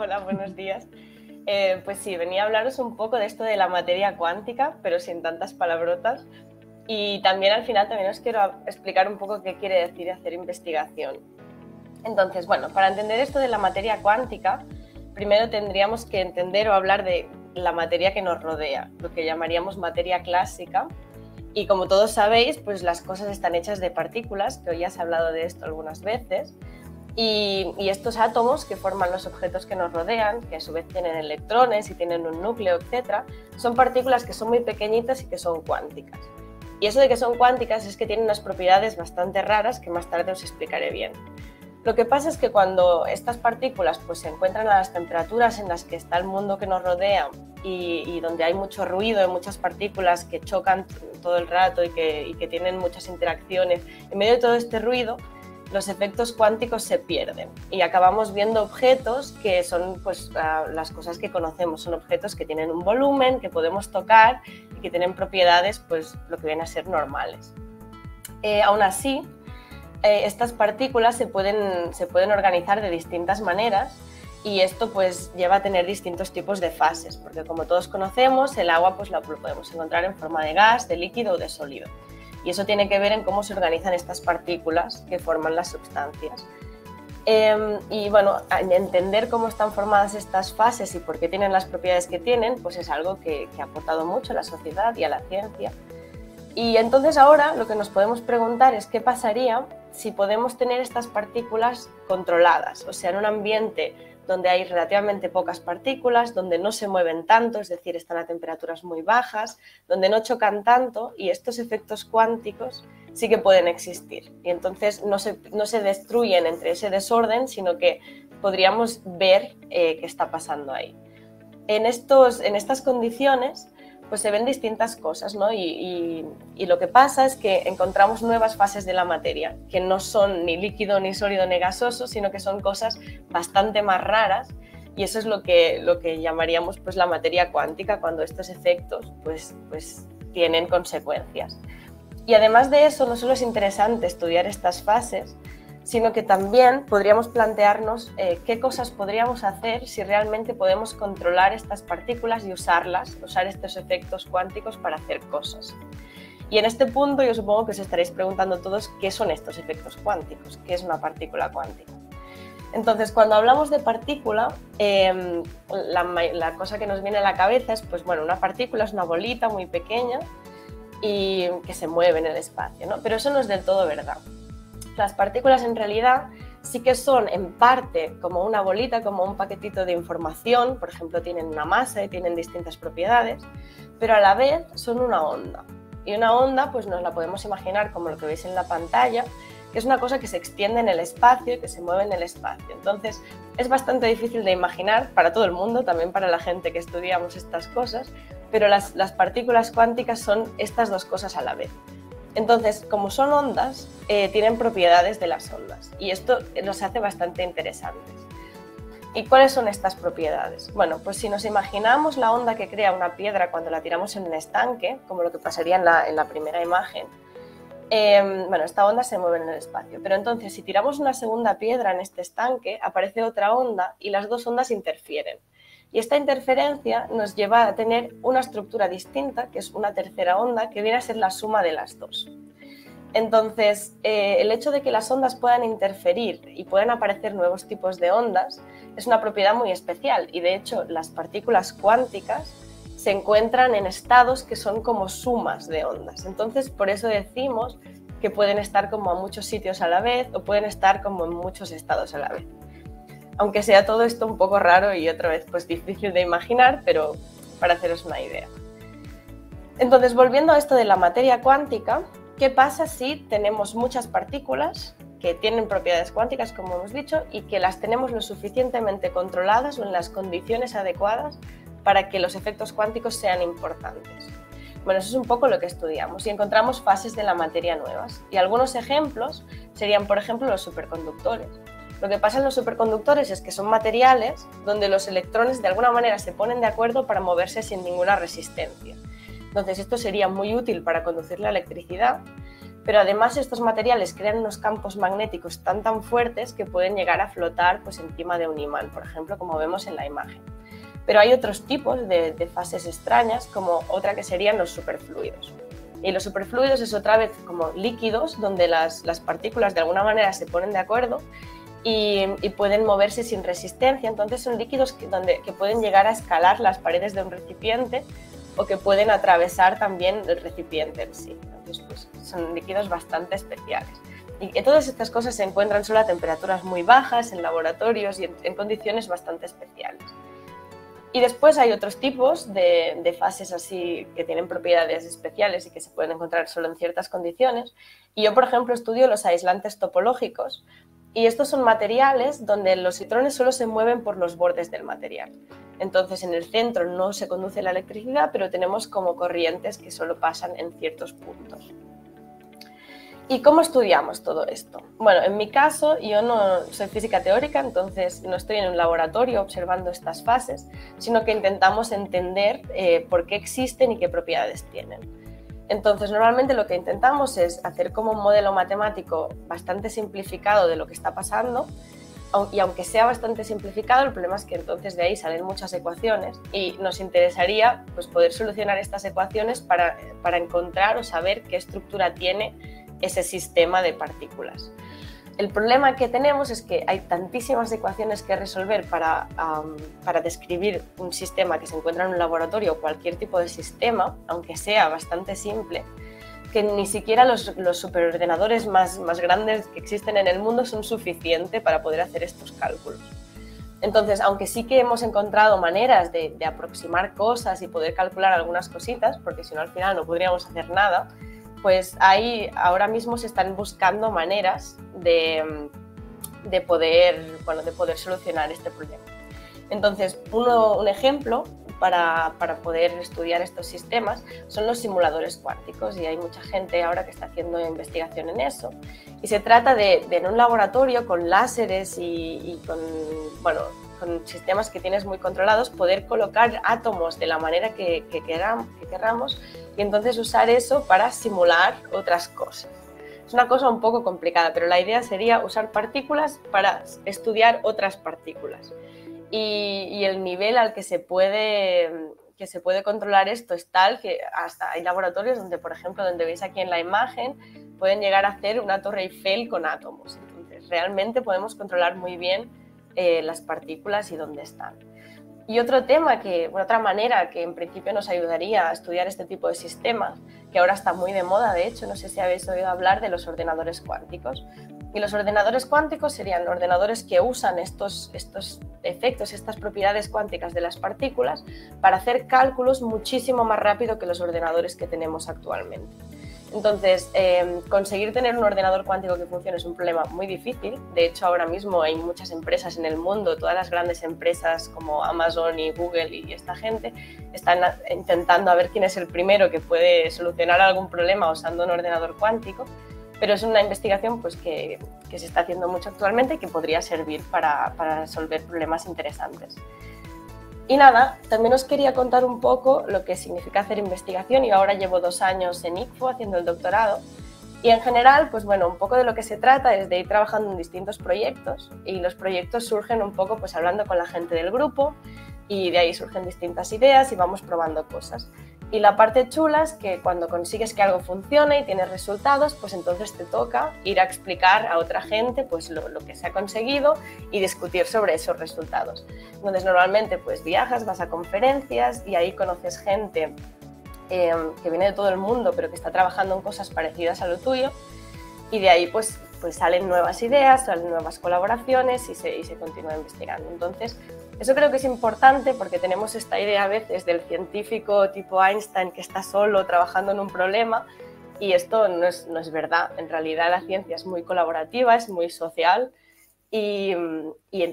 Hola, buenos días. Pues sí, venía a hablaros un poco de esto de la materia cuántica, pero sin tantas palabrotas. Y también al final también os quiero explicar un poco qué quiere decir hacer investigación. Entonces, bueno, para entender esto de la materia cuántica, primero tendríamos que entender o hablar de la materia que nos rodea, lo que llamaríamos materia clásica. Y como todos sabéis, pues las cosas están hechas de partículas, que hoy ya se ha hablado de esto algunas veces, y estos átomos que forman los objetos que nos rodean, que a su vez tienen electrones y tienen un núcleo, etc., son partículas que son muy pequeñitas y que son cuánticas. Y eso de que son cuánticas es que tienen unas propiedades bastante raras que más tarde os explicaré bien. Lo que pasa es que cuando estas partículas pues, se encuentran a las temperaturas en las que está el mundo que nos rodea y donde hay mucho ruido, hay muchas partículas que chocan todo el rato y que tienen muchas interacciones, en medio de todo este ruido, los efectos cuánticos se pierden y acabamos viendo objetos que son pues, las cosas que conocemos, son objetos que tienen un volumen, que podemos tocar y que tienen propiedades, pues lo que vienen a ser normales. Aún así, estas partículas se pueden organizar de distintas maneras y esto pues lleva a tener distintos tipos de fases, porque como todos conocemos, el agua pues lo podemos encontrar en forma de gas, de líquido o de sólido. Y eso tiene que ver en cómo se organizan estas partículas que forman las sustancias. Y bueno, entender cómo están formadas estas fases y por qué tienen las propiedades que tienen, pues es algo que ha aportado mucho a la sociedad y a la ciencia. Y entonces ahora lo que nos podemos preguntar es qué pasaría si podemos tener estas partículas controladas, o sea, en un ambiente donde hay relativamente pocas partículas, donde no se mueven tanto, es decir, están a temperaturas muy bajas, donde no chocan tanto y estos efectos cuánticos sí que pueden existir. Y entonces no se destruyen entre ese desorden, sino que podríamos ver qué está pasando ahí. En estas condiciones pues se ven distintas cosas, ¿no? Y lo que pasa es que encontramos nuevas fases de la materia, que no son ni líquido, ni sólido, ni gasoso, sino que son cosas bastante más raras, y eso es lo que llamaríamos pues, la materia cuántica, cuando estos efectos pues tienen consecuencias. Y además de eso, no solo es interesante estudiar estas fases, sino que también podríamos plantearnos qué cosas podríamos hacer si realmente podemos controlar estas partículas y usar estos efectos cuánticos para hacer cosas. Y en este punto yo supongo que os estaréis preguntando todos qué son estos efectos cuánticos, qué es una partícula cuántica. Entonces, cuando hablamos de partícula, la cosa que nos viene a la cabeza es, pues bueno, una partícula es una bolita muy pequeña y que se mueve en el espacio, ¿no? Pero eso no es del todo verdad. Las partículas en realidad sí que son en parte como una bolita, como un paquetito de información, por ejemplo tienen una masa y tienen distintas propiedades, pero a la vez son una onda. Y una onda pues nos la podemos imaginar como lo que veis en la pantalla, que es una cosa que se extiende en el espacio y que se mueve en el espacio. Entonces es bastante difícil de imaginar para todo el mundo, también para la gente que estudiamos estas cosas, pero las partículas cuánticas son estas dos cosas a la vez. Entonces, como son ondas, tienen propiedades de las ondas y esto nos hace bastante interesantes. ¿Y cuáles son estas propiedades? Bueno, pues si nos imaginamos la onda que crea una piedra cuando la tiramos en un estanque, como lo que pasaría en la primera imagen, bueno, esta onda se mueve en el espacio, pero entonces si tiramos una segunda piedra en este estanque, aparece otra onda y las dos ondas interfieren. Y esta interferencia nos lleva a tener una estructura distinta, que es una tercera onda, que viene a ser la suma de las dos. Entonces, el hecho de que las ondas puedan interferir y puedan aparecer nuevos tipos de ondas es una propiedad muy especial y, de hecho, las partículas cuánticas se encuentran en estados que son como sumas de ondas. Entonces, por eso decimos que pueden estar como a muchos sitios a la vez o pueden estar como en muchos estados a la vez. Aunque sea todo esto un poco raro y otra vez pues difícil de imaginar, pero para haceros una idea. Entonces, volviendo a esto de la materia cuántica, ¿qué pasa si tenemos muchas partículas que tienen propiedades cuánticas, como hemos dicho, y que las tenemos lo suficientemente controladas o en las condiciones adecuadas para que los efectos cuánticos sean importantes? Bueno, eso es un poco lo que estudiamos y encontramos fases de la materia nuevas. Y algunos ejemplos serían, por ejemplo, los superconductores. Lo que pasa en los superconductores es que son materiales donde los electrones de alguna manera se ponen de acuerdo para moverse sin ninguna resistencia. Entonces esto sería muy útil para conducir la electricidad, pero además estos materiales crean unos campos magnéticos tan fuertes que pueden llegar a flotar pues, encima de un imán, por ejemplo, como vemos en la imagen. Pero hay otros tipos de fases extrañas, como otra que serían los superfluidos. Y los superfluidos es otra vez como líquidos donde las partículas de alguna manera se ponen de acuerdo y pueden moverse sin resistencia. Entonces son líquidos que pueden llegar a escalar las paredes de un recipiente o que pueden atravesar también el recipiente en sí. Entonces pues, son líquidos bastante especiales. Y todas estas cosas se encuentran solo a temperaturas muy bajas, en laboratorios y en condiciones bastante especiales. Y después hay otros tipos de fases así que tienen propiedades especiales y que se pueden encontrar solo en ciertas condiciones. Y yo, por ejemplo, estudio los aislantes topológicos. Y estos son materiales donde los electrones solo se mueven por los bordes del material. Entonces, en el centro no se conduce la electricidad, pero tenemos como corrientes que solo pasan en ciertos puntos. ¿Y cómo estudiamos todo esto? Bueno, en mi caso, yo no soy física teórica, entonces no estoy en un laboratorio observando estas fases, sino que intentamos entender por qué existen y qué propiedades tienen. Entonces, normalmente lo que intentamos es hacer como un modelo matemático bastante simplificado de lo que está pasando, y aunque sea bastante simplificado, el problema es que entonces de ahí salen muchas ecuaciones y nos interesaría pues, poder solucionar estas ecuaciones para encontrar o saber qué estructura tiene ese sistema de partículas. El problema que tenemos es que hay tantísimas ecuaciones que resolver para describir un sistema que se encuentra en un laboratorio o cualquier tipo de sistema, aunque sea bastante simple, que ni siquiera los superordenadores más grandes que existen en el mundo son suficientes para poder hacer estos cálculos. Entonces, aunque sí que hemos encontrado maneras de aproximar cosas y poder calcular algunas cositas, porque si no al final no podríamos hacer nada, pues ahora mismo se están buscando maneras de poder solucionar este problema. Entonces, un ejemplo para poder estudiar estos sistemas son los simuladores cuánticos, y hay mucha gente ahora que está haciendo investigación en eso. Y se trata de en un laboratorio con láseres y con sistemas que tienes muy controlados, poder colocar átomos de la manera que queramos y entonces usar eso para simular otras cosas. Es una cosa un poco complicada, pero la idea sería usar partículas para estudiar otras partículas. Y el nivel al que se puede controlar esto es tal que hasta hay laboratorios donde, por ejemplo, donde veis aquí en la imagen, pueden llegar a hacer una torre Eiffel con átomos. Entonces, realmente podemos controlar muy bien las partículas y dónde están. Y otra manera que en principio nos ayudaría a estudiar este tipo de sistemas, que ahora está muy de moda, de hecho, no sé si habéis oído hablar de los ordenadores cuánticos. Y los ordenadores cuánticos serían ordenadores que usan estos efectos, estas propiedades cuánticas de las partículas para hacer cálculos muchísimo más rápido que los ordenadores que tenemos actualmente. Entonces, conseguir tener un ordenador cuántico que funcione es un problema muy difícil. De hecho, ahora mismo hay muchas empresas en el mundo, todas las grandes empresas como Amazon y Google y esta gente están intentando a ver quién es el primero que puede solucionar algún problema usando un ordenador cuántico, pero es una investigación pues, que se está haciendo mucho actualmente y que podría servir para resolver problemas interesantes. Y nada, también os quería contar un poco lo que significa hacer investigación. Yo ahora llevo 2 años en ICFO haciendo el doctorado y en general, pues bueno, un poco de lo que se trata es de ir trabajando en distintos proyectos y los proyectos surgen un poco pues hablando con la gente del grupo y de ahí surgen distintas ideas y vamos probando cosas. Y la parte chula es que cuando consigues que algo funcione y tienes resultados, pues entonces te toca ir a explicar a otra gente pues lo que se ha conseguido y discutir sobre esos resultados. Entonces normalmente pues viajas, vas a conferencias y ahí conoces gente que viene de todo el mundo pero que está trabajando en cosas parecidas a lo tuyo y de ahí pues salen nuevas ideas, salen nuevas colaboraciones y se continúa investigando. Entonces, eso creo que es importante porque tenemos esta idea a veces del científico tipo Einstein que está solo trabajando en un problema y esto no es verdad. En realidad la ciencia es muy colaborativa, es muy social y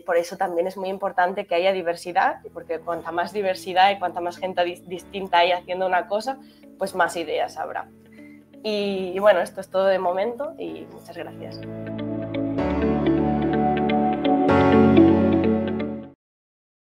por eso también es muy importante que haya diversidad, porque cuanta más diversidad y cuanta más gente distinta hay haciendo una cosa, pues más ideas habrá. Y bueno, esto es todo de momento y muchas gracias.